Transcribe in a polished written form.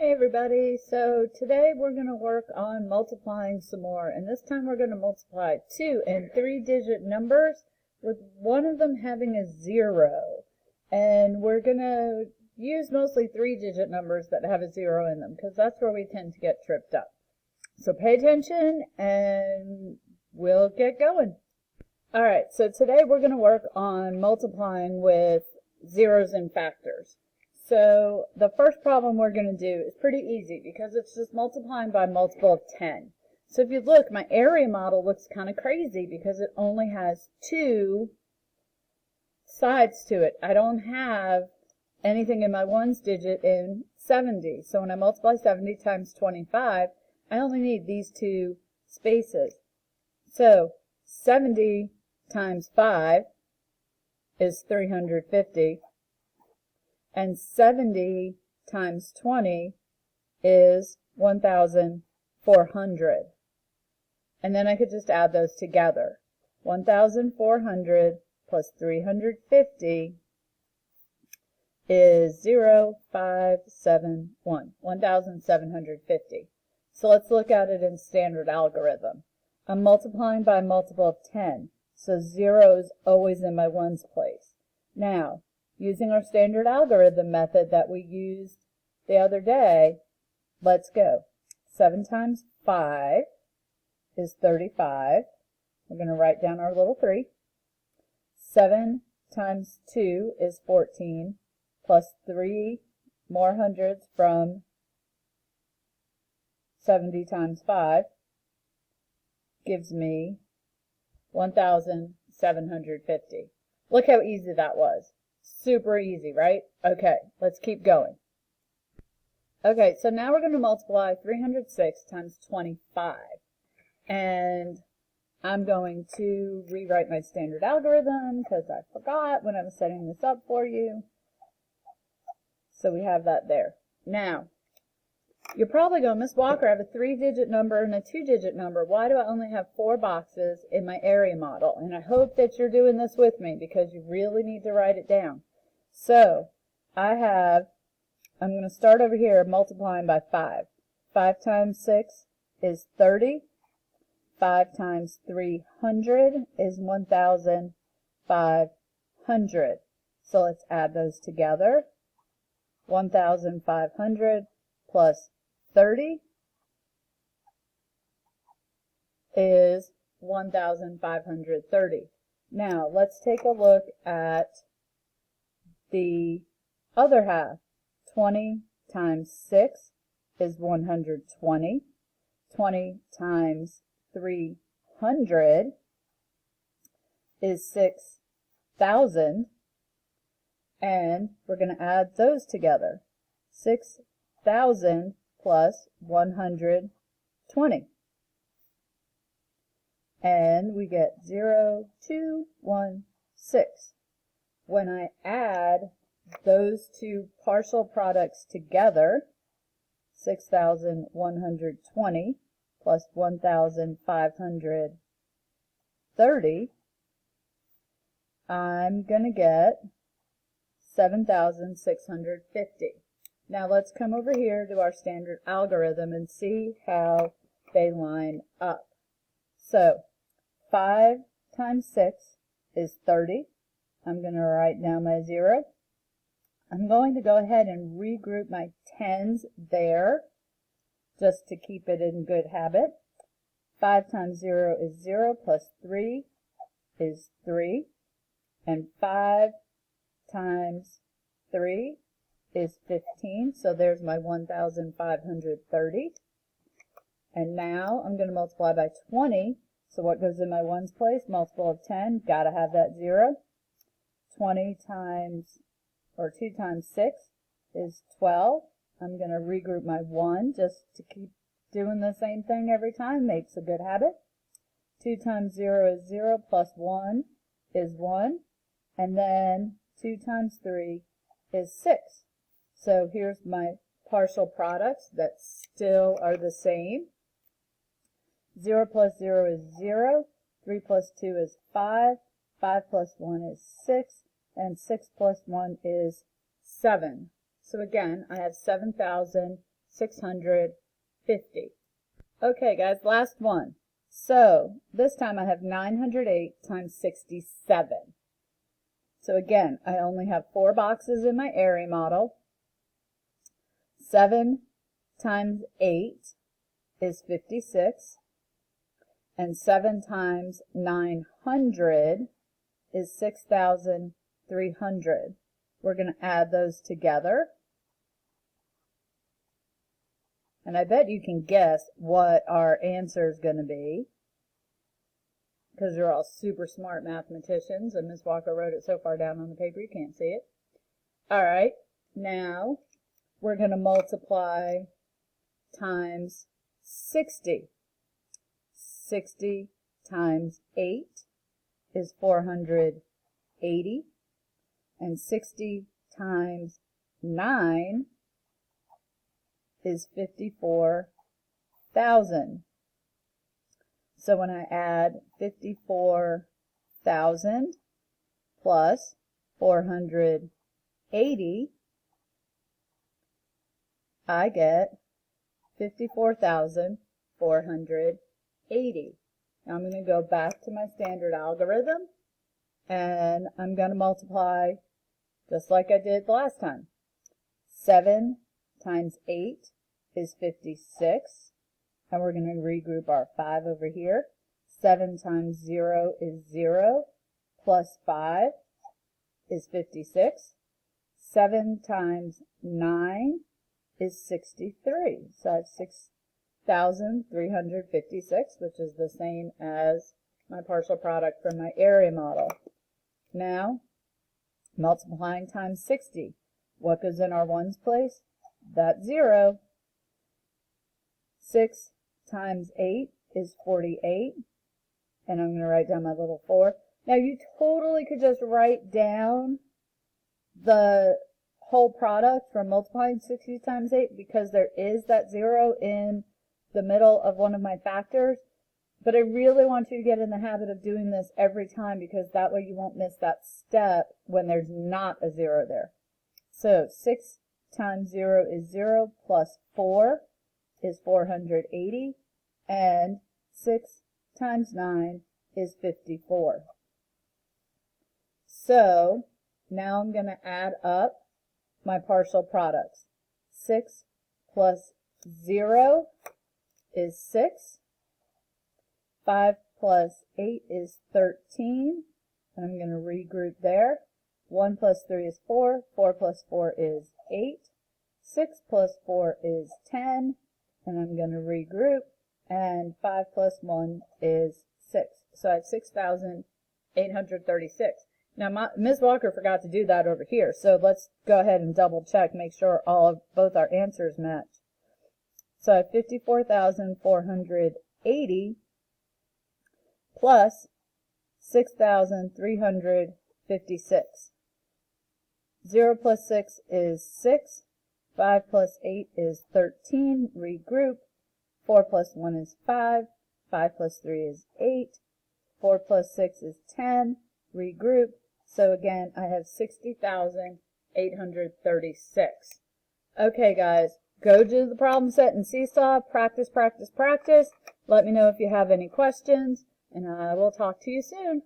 Hey everybody, so today we're going to work on multiplying some more, and this time we're going to multiply 2 and 3-digit numbers with one of them having a 0. And we're going to use mostly 3-digit numbers that have a 0 in them because that's where we tend to get tripped up. So pay attention and we'll get going. Alright, so today we're going to work on multiplying with zeros and factors. So the first problem we're going to do is pretty easy because it's just multiplying by a multiple of 10. So if you look, my area model looks kind of crazy because it only has 2 sides to it. I don't have anything in my ones digit in 70. So when I multiply 70 times 25, I only need these 2 spaces. So 70 times 5 is 350. And 70 times 20 is 1,400. And then I could just add those together. 1,400 plus 350 is 0,571. 1,750. So let's look at it in standard algorithm. I'm multiplying by a multiple of 10. So 0 is always in my ones place. Now, using our standard algorithm method that we used the other day, let's go. 7 times 5 is 35. We're going to write down our little 3. 7 times 2 is 14, plus 3 more hundreds from 70 times 5 gives me 1,750. Look how easy that was. Super easy, right? Okay, let's keep going. Okay, so now we're going to multiply 306 times 25. And I'm going to rewrite my standard algorithm because I forgot when I was setting this up for you. So we have that there. Now, you're probably going, Miss Walker, I have a 3-digit number and a 2-digit number. Why do I only have 4 boxes in my area model? And I hope that you're doing this with me because you really need to write it down. So, I'm going to start over here multiplying by 5. 5 times 6 is 30. 5 times 300 is 1,500. So let's add those together. 1,500 plus 30 is 1,530. Now, let's take a look at the other half. 20 times 6 is 120. 20 times 300 is 6,000. And we're going to add those together. 6,000 plus 120. And we get 0,216. When I add those 2 partial products together, 6,120 plus 1,530, I'm going to get 7,650. Now let's come over here to our standard algorithm and see how they line up. So 5 times 6 is 30. I'm going to write down my 0. I'm going to go ahead and regroup my 10s there just to keep it in good habit. 5 times 0 is 0 plus 3 is 3. And 5 times 3 is 15. So there's my 1,530. And now I'm going to multiply by 20. So what goes in my ones place? Multiple of 10. Got to have that 0. 20 times, or 2 times 6 is 12. I'm going to regroup my 1 just to keep doing the same thing every time. Makes a good habit. 2 times 0 is 0 plus 1 is 1. And then 2 times 3 is 6. So here's my partial products that still are the same. 0 plus 0 is 0. 3 plus 2 is 5. 5 plus 1 is 6. And 6 plus 1 is 7. So again, I have 7,650. 650. Okay, guys, last one. So this time I have 908 times 67. So again, I only have 4 boxes in my Airy model. 7 times 8 is 56. And 7 times 900 is 6,300. We're going to add those together. And I bet you can guess what our answer is going to be, because you're all super smart mathematicians, and Ms. Walker wrote it so far down on the paper you can't see it. All right, now we're going to multiply times 60. 60 times 8 is 480, and 60 times 9 is 54,000. So when I add 54,000 plus 480, I get 54,480. Now I'm going to go back to my standard algorithm, and I'm going to multiply just like I did last time. 7 times 8 is 56, and we're going to regroup our 5 over here. 7 times 0 is 0, plus 5 is 56. 7 times 9 is 63. So I have 6,356, which is the same as my partial product from my area model. Now, multiplying times 60. What goes in our ones place? That 0. 6 times 8 is 48. And I'm going to write down my little 4. Now, you totally could just write down the whole product from multiplying 60 times 8, because there is that 0 in the middle of one of my factors. But I really want you to get in the habit of doing this every time, because that way you won't miss that step when there's not a 0 there. So 6 times 0 is 0, plus 4 is 480, and 6 times 9 is 54. So now I'm going to add up my partial products. 6 plus 0 is 6. 5 plus 8 is 13. And I'm going to regroup there. 1 plus 3 is 4. 4 plus 4 is 8. 6 plus 4 is 10. And I'm going to regroup. And 5 plus 1 is 6. So I have 6,836. Now, Ms. Walker forgot to do that over here. So let's go ahead and double check, make sure both our answers match. So I have 54,480 plus 6,356. 0 plus 6 is 6. 5 plus 8 is 13. Regroup. 4 plus 1 is 5. 5 plus 3 is 8. 4 plus 6 is 10. Regroup. So again, I have 60,836. Okay, guys, go do the problem set in Seesaw. Practice, practice, practice. Let me know if you have any questions, and I will talk to you soon.